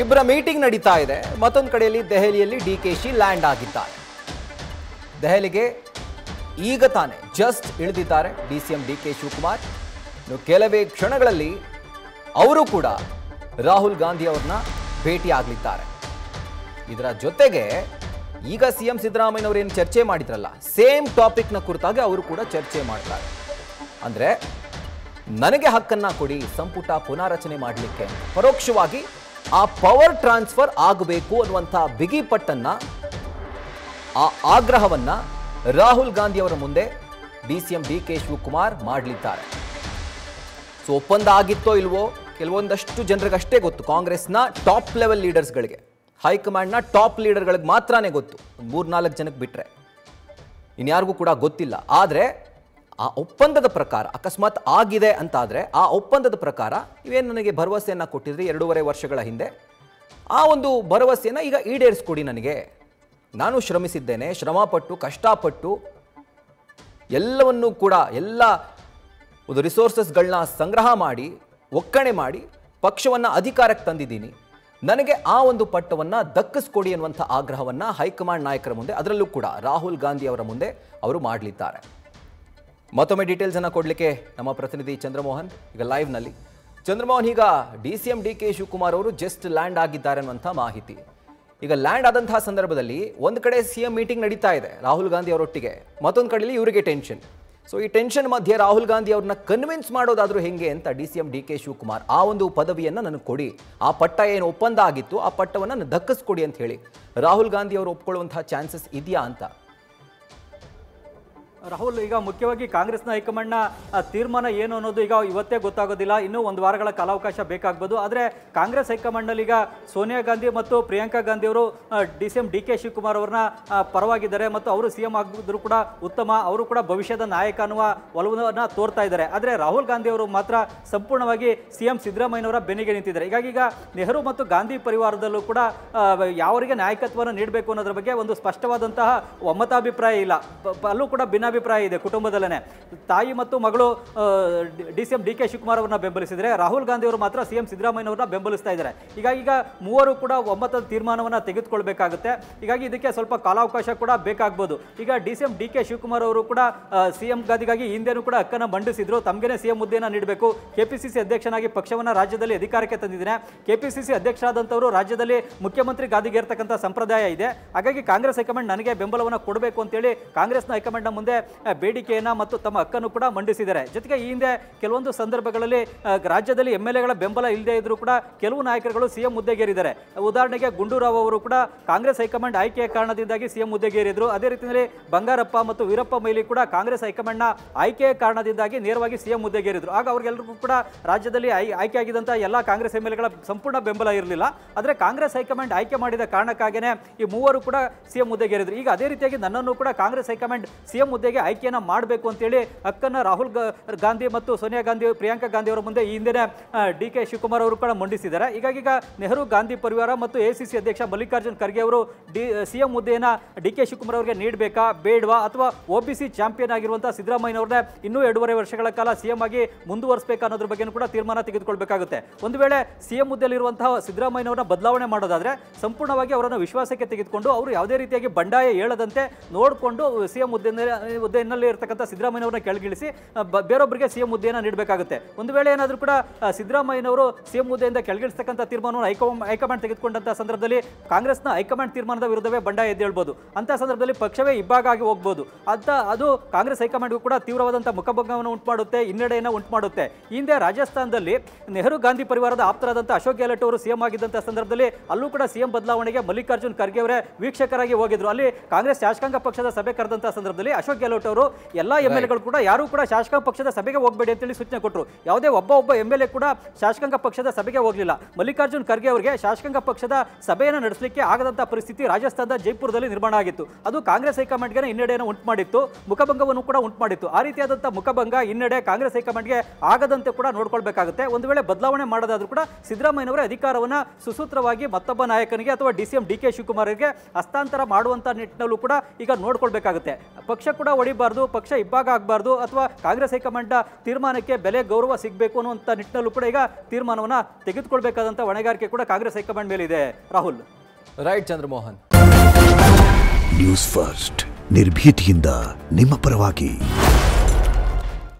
ಇಬ್ಬರ ಮೀಟಿಂಗ್ ನಡೀತಾ ಇದೆ. ಮತ್ತೊಂದು ಕಡೆಯಲ್ಲಿ ದೆಹಲಿಯಲ್ಲಿ ಡಿಕೆಶಿ ಲ್ಯಾಂಡ್ ಆಗಿದ್ದಾರೆ. ದೆಹಲಿಗೆ ಈಗ ತಾನೇ ಜಸ್ಟ್ ಇಳಿದಿದ್ದಾರೆ ಡಿಸಿಎಂ ಡಿಕೆ ಶಿವಕುಮಾರ್. ಇನ್ನು ಕೆಲವೇ ಕ್ಷಣಗಳಲ್ಲಿ ಅವರು ಕೂಡ ರಾಹುಲ್ ಗಾಂಧಿ ಅವರನ್ನ ಭೇಟಿ ಆಗಲಿದ್ದಾರೆ. ಇದರ ಜೊತೆಗೆ ಈಗ ಸಿಎಂ ಸಿದ್ದರಾಮಯ್ಯನವರು ಏನು ಚರ್ಚೆ ಮಾಡಿದ್ರಲ್ಲ, ಸೇಮ್ ಟಾಪಿಕ್ನ ಕುರಿತಾಗಿ ಅವರು ಕೂಡ ಚರ್ಚೆ ಮಾಡ್ತಾರೆ. ಅಂದರೆ ನನಗೆ ಹಕ್ಕನ್ನ ಕೊಡಿ ಸಂಪುಟ ಪುನಾರಚನೆ ಮಾಡಲಿಕ್ಕೆ, ಪರೋಕ್ಷವಾಗಿ ಆ ಪವರ್ ಟ್ರಾನ್ಸ್ಫರ್ ಆಗಬೇಕು ಅನ್ನುವಂಥ ಬಿಗಿಪಟ್ಟನ್ನ, ಆ ಆಗ್ರಹವನ್ನ ರಾಹುಲ್ ಗಾಂಧಿ ಅವರ ಮುಂದೆ ಡಿಸಿಎಂ ಡಿಕೆ ಶಿವಕುಮಾರ್ ಮಾಡಲಿದ್ದಾರೆ. ಸೊ ಒಪ್ಪಂದ ಆಗಿತ್ತೋ ಇಲ್ವೋ ಕೆಲವೊಂದಷ್ಟು ಜನರಿಗಷ್ಟೇ ಗೊತ್ತು. ಕಾಂಗ್ರೆಸ್ನ ಟಾಪ್ ಲೆವೆಲ್ ಲೀಡರ್ಸ್ಗಳಿಗೆ, ಹೈಕಮಾಂಡ್ನ ಟಾಪ್ ಲೀಡರ್ಗಳಿಗೆ ಮಾತ್ರನೇ ಗೊತ್ತು. 3-4 ಜನಕ್ಕೆ ಬಿಟ್ಟರೆ ಇನ್ಯಾರಿಗೂ ಕೂಡ ಗೊತ್ತಿಲ್ಲ. ಆದರೆ ಆ ಒಪ್ಪಂದದ ಪ್ರಕಾರ ಅಕಸ್ಮಾತ್ ಆಗಿದೆ ಅಂತಾದರೆ, ಆ ಒಪ್ಪಂದದ ಪ್ರಕಾರ ಇವೇನು ನನಗೆ ಭರವಸೆಯನ್ನು ಕೊಟ್ಟಿದ್ರಿ 2.5 ವರ್ಷಗಳ ಹಿಂದೆ, ಆ ಒಂದು ಭರವಸೆಯನ್ನು ಈಗ ಈಡೇರಿಸ್ಕೊಡಿ. ನನಗೆ ನಾನು ಶ್ರಮಿಸಿದ್ದೇನೆ, ಶ್ರಮಪಟ್ಟು ಕಷ್ಟಪಟ್ಟು ಎಲ್ಲವನ್ನೂ ಕೂಡ ಎಲ್ಲ ಒಂದು ರಿಸೋರ್ಸಸ್ಗಳನ್ನ ಸಂಗ್ರಹ ಮಾಡಿ ಒಕ್ಕಣೆ ಮಾಡಿ ಪಕ್ಷವನ್ನು ಅಧಿಕಾರಕ್ಕೆ ತಂದಿದ್ದೀನಿ. ನನಗೆ ಆ ಒಂದು ಪಟ್ಟವನ್ನು ದಕ್ಕಿಸ್ಕೊಡಿ ಅನ್ನುವಂಥ ಆಗ್ರಹವನ್ನು ಹೈಕಮಾಂಡ್ ನಾಯಕರ ಮುಂದೆ, ಅದರಲ್ಲೂ ಕೂಡ ರಾಹುಲ್ ಗಾಂಧಿ ಅವರ ಮುಂದೆ ಅವರು ಮಾಡಲಿದ್ದಾರೆ. ಮತ್ತೊಮ್ಮೆ ಡೀಟೇಲ್ಸ್ ಅನ್ನು ಕೊಡಲಿಕ್ಕೆ ನಮ್ಮ ಪ್ರತಿನಿಧಿ ಚಂದ್ರಮೋಹನ್ ಈಗ ಲೈವ್ನಲ್ಲಿ. ಚಂದ್ರಮೋಹನ್, ಈಗ ಡಿಸಿಎಂ ಡಿಕೆ ಶಿವಕುಮಾರ್ ಅವರು ಜಸ್ಟ್ ಲ್ಯಾಂಡ್ ಆಗಿದ್ದಾರೆ ಅನ್ನುವಂಥ ಮಾಹಿತಿ. ಈಗ ಲ್ಯಾಂಡ್ ಆದಂತಹ ಸಂದರ್ಭದಲ್ಲಿ ಒಂದು ಕಡೆ ಸಿಎಂ ಮೀಟಿಂಗ್ ನಡೀತಾ ಇದೆ ರಾಹುಲ್ ಗಾಂಧಿ ಅವರೊಟ್ಟಿಗೆ, ಮತ್ತೊಂದು ಕಡೆಯಲ್ಲಿ ಇವರಿಗೆ ಟೆನ್ಷನ್. ಸೊ ಈ ಟೆನ್ಷನ್ ಮಧ್ಯೆ ರಾಹುಲ್ ಗಾಂಧಿ ಅವ್ರನ್ನ ಕನ್ವಿನ್ಸ್ ಮಾಡೋದಾದ್ರೂ ಹೆಂಗೆ ಅಂತ ಡಿಸಿಎಂ ಡಿಕೆ ಶಿವಕುಮಾರ್ ಆ ಒಂದು ಪದವಿಯನ್ನು ನನಗೆ ಕೊಡಿ, ಆ ಪಟ್ಟ ಏನು ಒಪ್ಪಂದ ಆಗಿತ್ತು ಆ ಪಟ್ಟವನ್ನು ನನಗೆ ದಕ್ಕಿಸ್ಕೊಡಿ ಅಂತ ಹೇಳಿ ರಾಹುಲ್ ಗಾಂಧಿ ಅವರು ಒಪ್ಕೊಳ್ಳುವಂತಹ ಚಾನ್ಸಸ್ ಇದೆಯಾ ಅಂತ. ರಾಹುಲ್, ಈಗ ಮುಖ್ಯವಾಗಿ ಕಾಂಗ್ರೆಸ್ನ ಹೈಕಮಾಂಡ್ನ ತೀರ್ಮಾನ ಏನು ಅನ್ನೋದು ಈಗ ಇವತ್ತೇ ಗೊತ್ತಾಗೋದಿಲ್ಲ. ಇನ್ನೂ 1 ವಾರಗಳ ಕಾಲಾವಕಾಶ ಬೇಕಾಗ್ಬೋದು. ಆದರೆ ಕಾಂಗ್ರೆಸ್ ಹೈಕಮಾಂಡ್ನಲ್ಲಿ ಈಗ ಸೋನಿಯಾ ಗಾಂಧಿ ಮತ್ತು ಪ್ರಿಯಾಂಕಾ ಗಾಂಧಿ ಅವರು ಡಿಸಿಎಂ ಡಿಕೆ ಶಿವಕುಮಾರ್ ಅವ್ರನ್ನ ಪರವಾಗಿದ್ದಾರೆ ಮತ್ತು ಅವರು ಸಿಎಂ ಆಗಿದ್ರು ಕೂಡ ಉತ್ತಮ, ಅವರು ಕೂಡ ಭವಿಷ್ಯದ ನಾಯಕ ಅನ್ನುವ ಒಲವನ್ನು ತೋರ್ತಾ ಇದ್ದಾರೆ. ಆದರೆ ರಾಹುಲ್ ಗಾಂಧಿ ಅವರು ಮಾತ್ರ ಸಂಪೂರ್ಣವಾಗಿ ಸಿಎಂ ಸಿದ್ದರಾಮಯ್ಯನವರ ಬೆನ್ನಿಗೆ ನಿಂತಿದ್ದಾರೆ. ಹೀಗಾಗಿ ಈಗ ನೆಹರು ಮತ್ತು ಗಾಂಧಿ ಪರಿವಾರದಲ್ಲೂ ಕೂಡ ಯಾವರಿಗೆ ನಾಯಕತ್ವವನ್ನು ನೀಡಬೇಕು ಅನ್ನೋದ್ರ ಬಗ್ಗೆ ಒಂದು ಸ್ಪಷ್ಟವಾದಂತಹ ಒಮ್ಮತಾಭಿಪ್ರಾಯ ಇಲ್ಲ. ಅಲ್ಲೂ ಕೂಡ ಭಿನ್ನಾಭಿಪ್ರಾಯ ಇದೆ ಕುಟುಂಬದಲ್ಲೇ. ತಾಯಿ ಮತ್ತು ಮಗಳು ಡಿಸಿಎಂ ಡಿಕೆ ಶಿವಕುಮಾರ್ ಅವರನ್ನ ಬೆಂಬಲಿಸಿದರೆ ರಾಹುಲ್ ಗಾಂಧಿ ಅವರು ಮಾತ್ರ ಸಿಎಂ ಸಿದ್ದರಾಮಯ್ಯನವರನ್ನ ಬೆಂಬಲಿಸ್ತಾ ಇದ್ದಾರೆ. ಹೀಗಾಗಿ ಈಗ ಮೂವರು ಕೂಡ ಒಮ್ಮತದ ತೀರ್ಮಾನವನ್ನು ತೆಗೆದುಕೊಳ್ಬೇಕಾಗುತ್ತೆ. ಹೀಗಾಗಿ ಇದಕ್ಕೆ ಸ್ವಲ್ಪ ಕಾಲಾವಕಾಶ ಕೂಡ ಬೇಕಾಗ್ಬೋದು. ಈಗ ಡಿಸಿಎಂ ಡಿಕೆ ಶಿವಕುಮಾರ್ ಅವರು ಕೂಡ ಸಿಎಂ ಗಾದಿಗಾಗಿ ಹಿಂದೆನೂ ಕೂಡ ಹಕ್ಕನ್ನು ಮಂಡಿಸಿದ್ರು, ತಮಗೇನೆ ಸಿಎಂ ಹುದ್ದೆಯನ್ನು ನೀಡಬೇಕು, ಕೆಪಿಸಿಸಿ ಅಧ್ಯಕ್ಷನಾಗಿ ಪಕ್ಷವನ್ನು ರಾಜ್ಯದಲ್ಲಿ ಅಧಿಕಾರಕ್ಕೆ ತಂದಿದ್ದೇನೆ, ಕೆಪಿಸಿಸಿ ಅಧ್ಯಕ್ಷರಾದಂಥವರು ರಾಜ್ಯದಲ್ಲಿ ಮುಖ್ಯಮಂತ್ರಿ ಗಾದಿಗೆ ಇರತಕ್ಕಂಥ ಸಂಪ್ರದಾಯ ಇದೆ, ಹಾಗಾಗಿ ಕಾಂಗ್ರೆಸ್ ಹೈಕಮಾಂಡ್ ನನಗೆ ಬೆಂಬಲವನ್ನು ಕೊಡಬೇಕು ಅಂತೇಳಿ ಕಾಂಗ್ರೆಸ್ನ ಹೈಕಮಾಂಡ್ನ ಮುಂದೆ ಬೇಡಿಕೆಯನ್ನು ಮತ್ತು ತಮ್ಮ ಹಕ್ಕನ್ನು ಕೂಡ ಮಂಡಿಸಿದ್ದಾರೆ. ಜೊತೆಗೆ ಈ ಹಿಂದೆ ಕೆಲವೊಂದು ಸಂದರ್ಭಗಳಲ್ಲಿ ರಾಜ್ಯದಲ್ಲಿ MLAಗಳ ಬೆಂಬಲ ಇಲ್ಲದೆ ಇದ್ರೂ ಕೂಡ ಕೆಲವು ನಾಯಕರುಗಳು ಸಿಎಂ ಹುದ್ದೆಗೇರಿದ್ದಾರೆ. ಉದಾಹರಣೆಗೆ ಗುಂಡೂರಾವ್ ಅವರು ಕೂಡ ಕಾಂಗ್ರೆಸ್ ಹೈಕಮಾಂಡ್ ಆಯ್ಕೆಯ ಕಾರಣದಿಂದಾಗಿ ಸಿಎಂ ಹುದ್ದೆಗೇರಿದ್ರು. ಅದೇ ರೀತಿಯಲ್ಲಿ ಬಂಗಾರಪ್ಪ ಮತ್ತು ವೀರಪ್ಪ ಮೊಯ್ಲಿ ಕೂಡ ಕಾಂಗ್ರೆಸ್ ಹೈಕಮಾಂಡ್ನ ಆಯ್ಕೆಯ ಕಾರಣದಿಂದಾಗಿ ನೇರವಾಗಿ ಸಿಎಂ ಹುದ್ದೆಗೇರಿದ್ರು. ಆಗ ಅವ್ರಿಗೆಲ್ಲರಿಗೂ ಕೂಡ ರಾಜ್ಯದಲ್ಲಿ ಆಯ್ಕೆಯಾಗಿದ್ದಂಥ ಎಲ್ಲ ಕಾಂಗ್ರೆಸ್ MLAಗಳ ಸಂಪೂರ್ಣ ಬೆಂಬಲ ಇರಲಿಲ್ಲ. ಆದರೆ ಕಾಂಗ್ರೆಸ್ ಹೈಕಮಾಂಡ್ ಆಯ್ಕೆ ಮಾಡಿದ ಕಾರಣಕ್ಕಾಗಿಯೇ ಈ ಮೂವರು ಕೂಡ ಸಿಎಂ ಹುದ್ದೆಗೇರಿದ್ರು. ಈಗ ಅದೇ ರೀತಿಯಾಗಿ ನನ್ನನ್ನು ಕೂಡ ಕಾಂಗ್ರೆಸ್ ಹೈಕಮಾಂಡ್ ಸಿಎಂ ಹುದ್ದೆಗೆ ಆಯ್ಕೆಯನ್ನು ಮಾಡಬೇಕು ಅಂತೇಳಿ ಹಕ್ಕನ್ನು ರಾಹುಲ್ ಗಾಂಧಿ ಮತ್ತು ಸೋನಿಯಾ ಗಾಂಧಿ, ಪ್ರಿಯಾಂಕಾ ಗಾಂಧಿ ಅವರ ಮುಂದೆ ಈ ಹಿಂದೆ ಡಿಕೆ ಶಿವಕುಮಾರ್ ಅವರು ಕೂಡ ಮಂಡಿಸಿದ್ದಾರೆ. ಹೀಗಾಗಿ ಈಗ ನೆಹರು ಗಾಂಧಿ ಪರಿವಾರ ಮತ್ತು ACC ಅಧ್ಯಕ್ಷ ಮಲ್ಲಿಕಾರ್ಜುನ್ ಖರ್ಗೆ ಅವರು ಸಿಎಂ ಹುದ್ದೆಯನ್ನು ಡಿಕೆ ಶಿವಕುಮಾರ್ ಅವರಿಗೆ ನೀಡಬೇಕಾ ಬೇಡವಾ, ಅಥವಾ OBC ಚಾಂಪಿಯನ್ ಆಗಿರುವಂತಹ ಸಿದ್ದರಾಮಯ್ಯ ಅವ್ರನ್ನೇ ಇನ್ನೂ 2.5 ವರ್ಷಗಳ ಕಾಲ ಸಿಎಂ ಆಗಿ ಮುಂದುವರಿಸಬೇಕು ಅನ್ನೋದ್ರ ಬಗ್ಗೆ ಕೂಡ ತೀರ್ಮಾನ ತೆಗೆದುಕೊಳ್ಬೇಕಾಗುತ್ತೆ. ಒಂದು ವೇಳೆ ಸಿಎಂ ಹುದ್ದೆಯಲ್ಲಿರುವಂತಹ ಸಿದ್ದರಾಮಯ್ಯನವರನ್ನ ಬದಲಾವಣೆ ಮಾಡೋದಾದ್ರೆ ಸಂಪೂರ್ಣವಾಗಿ ಅವರನ್ನು ವಿಶ್ವಾಸಕ್ಕೆ ತೆಗೆದುಕೊಂಡು ಅವರು ಯಾವುದೇ ರೀತಿಯಾಗಿ ಬಂಡಾಯ ಹೇಳದಂತೆ ನೋಡಿಕೊಂಡು ಸಿಎಂ ಹುದ್ದೆಯಲ್ಲಿ ಇರತಕ್ಕಂಥ ಸಿದ್ದರಾಮಯ್ಯನವರನ್ನ ಕೆಳಗಿಳಿಸಿ ಬೇರೊಬ್ಬರಿಗೆ ಸಿಎಂ ಹುದ್ದೆಯನ್ನು ನೀಡಬೇಕಾಗುತ್ತೆ. ಒಂದು ವೇಳೆ ಏನಾದರೂ ಕೂಡ ಸಿದ್ದರಾಮಯ್ಯನವರು ಸಿಎಂ ಹುದ್ದೆಯಿಂದ ಕೆಳಗಿಳಿಸ್ತಕ್ಕಂಥ ತೀರ್ಮಾನವನ್ನು ಹೈಕಮಾಂಡ್ ತೆಗೆದುಕೊಂಡಂತಹ ಸಂದರ್ಭದಲ್ಲಿ ಕಾಂಗ್ರೆಸ್ನ ಹೈಕಮಾಂಡ್ ತೀರ್ಮಾನದ ವಿರುದ್ಧವೇ ಬಂಡಾಯ ಎದ್ದೇಳ್ಬೋದು. ಅಂತಹ ಸಂದರ್ಭದಲ್ಲಿ ಪಕ್ಷವೇ ಇಬ್ಬಾಗಾಗಿ ಹೋಗ್ಬೋದು. ಅದು ಕಾಂಗ್ರೆಸ್ ಹೈಕಮಾಂಡ್ಗೂ ಕೂಡ ತೀವ್ರವಾದಂಥ ಮುಖಭಂಗವನ್ನು ಉಂಟು ಮಾಡುತ್ತೆ, ಹಿನ್ನಡೆಯನ್ನು ಉಂಟು ಮಾಡುತ್ತೆ. ಹಿಂದೆ ರಾಜಸ್ಥಾನದಲ್ಲಿ ನೆಹರು ಗಾಂಧಿ ಪರಿವಾರದ ಆಪ್ತರಾದಂಥ ಅಶೋಕ್ ಗೆಹ್ಲೋಟ್ ಅವರು ಸಿಎಂ ಆಗಿದ್ದಂಥ ಸಂದರ್ಭದಲ್ಲಿ ಅಲ್ಲೂ ಕೂಡ ಸಿಎಂ ಬದಲಾವಣೆಗೆ ಮಲ್ಲಿಕಾರ್ಜುನ್ ಖರ್ಗೆ ಅವರೇ ವೀಕ್ಷಕರಾಗಿ ಹೋಗಿದ್ರು. ಅಲ್ಲಿ ಕಾಂಗ್ರೆಸ್ ಶಾಸಕಾಂಗ ಪಕ್ಷದ ಸಭೆ ಕರೆದಂತಹ ಸಂದರ್ಭದಲ್ಲಿ ಅಶೋಕ್ ಗೆಹ್ಲೋಟ್ ಅವರು ಎಲ್ಲ MLAಗಳು ಕೂಡ ಯಾರು ಕೂಡ ಶಾಸಕಾಂಗ ಪಕ್ಷದ ಸಭೆಗೆ ಹೋಗಬೇಡಿ ಅಂತೇಳಿ ಸೂಚನೆ ಕೊಟ್ಟರು. ಯಾವುದೇ ಒಬ್ಬ MLA ಕೂಡ ಶಾಸಕಾಂಗ ಪಕ್ಷದ ಸಭೆಗೆ ಹೋಗಲಿಲ್ಲ. ಮಲ್ಲಿಕಾರ್ಜುನ್ ಖರ್ಗೆ ಅವರಿಗೆ ಶಾಸಕಾಂಗ ಪಕ್ಷದ ಸಭೆಯನ್ನು ನಡೆಸಲಿಕ್ಕೆ ಆಗದಂಥ ಪರಿಸ್ಥಿತಿ ರಾಜಸ್ಥಾನದ ಜೈಪುರದಲ್ಲಿ ನಿರ್ಮಾಣ ಆಗಿತ್ತು. ಅದು ಕಾಂಗ್ರೆಸ್ ಹೈಕಮಾಂಡ್ಗೆ ಹಿನ್ನಡೆಯನ್ನು ಉಂಟು ಮಾಡಿತ್ತು, ಮುಖಭಂಗವನ್ನು ಕೂಡ ಉಂಟು ಮಾಡಿತ್ತು. ಆ ರೀತಿಯಾದಂಥ ಮುಖಭಂಗ ಹಿನ್ನಡೆ ಕಾಂಗ್ರೆಸ್ ಹೈಕಮಾಂಡ್ಗೆ ಆಗದಂತೆ ಕೂಡ ನೋಡ್ಕೊಳ್ಬೇಕಾಗುತ್ತೆ. ಒಂದು ವೇಳೆ ಬದಲಾವಣೆ ಮಾಡೋದಾದ್ರೂ ಕೂಡ ಸಿದ್ದರಾಮಯ್ಯನವರ ಅಧಿಕಾರವನ್ನು ಸುಸೂತ್ರವಾಗಿ ಮತ್ತೊಬ್ಬ ನಾಯಕನಿಗೆ ಅಥವಾ ಡಿಸಿಎಂ ಡಿಕೆ ಶಿವಕುಮಾರ್ಗೆ ಹಸ್ತಾಂತರ ಮಾಡುವಂಥ ನಿಟ್ಟಿನಲ್ಲೂ ಕೂಡ ಈಗ ನೋಡ್ಕೊಳ್ಬೇಕಾಗುತ್ತೆ. ಪಕ್ಷ ಕೂಡ ಹೊಡಿಬಾರ್ದು, ಪಕ್ಷ ಇಬ್ಬಾಗ ಆಗಬಾರ್ದು, ಅಥವಾ ಕಾಂಗ್ರೆಸ್ ಹೈಕಮಾಂಡ್ ತೀರ್ಮಾನಕ್ಕೆ ಬೆಲೆ ಗೌರವ ಸಿಗಬೇಕು ಅನ್ನುವಂಥ ನಿಟ್ಟಿನಲ್ಲೂ ಕೂಡ ಈಗ ತೀರ್ಮಾನವನ್ನು ತೆಗೆದುಕೊಳ್ಬೇಕಾದಂಥ ಹೊಣೆಗಾರಿಕೆ ಕೂಡ ಕಾಂಗ್ರೆಸ್ ಹೈಕಮಾಂಡ್ ಮೇಲಿದೆ. Rahul. Right Chandramohan. News first ನಿರ್ಭೀತಿಯಿಂದ ನಿಮ್ಮ ಪರವಾಗಿ.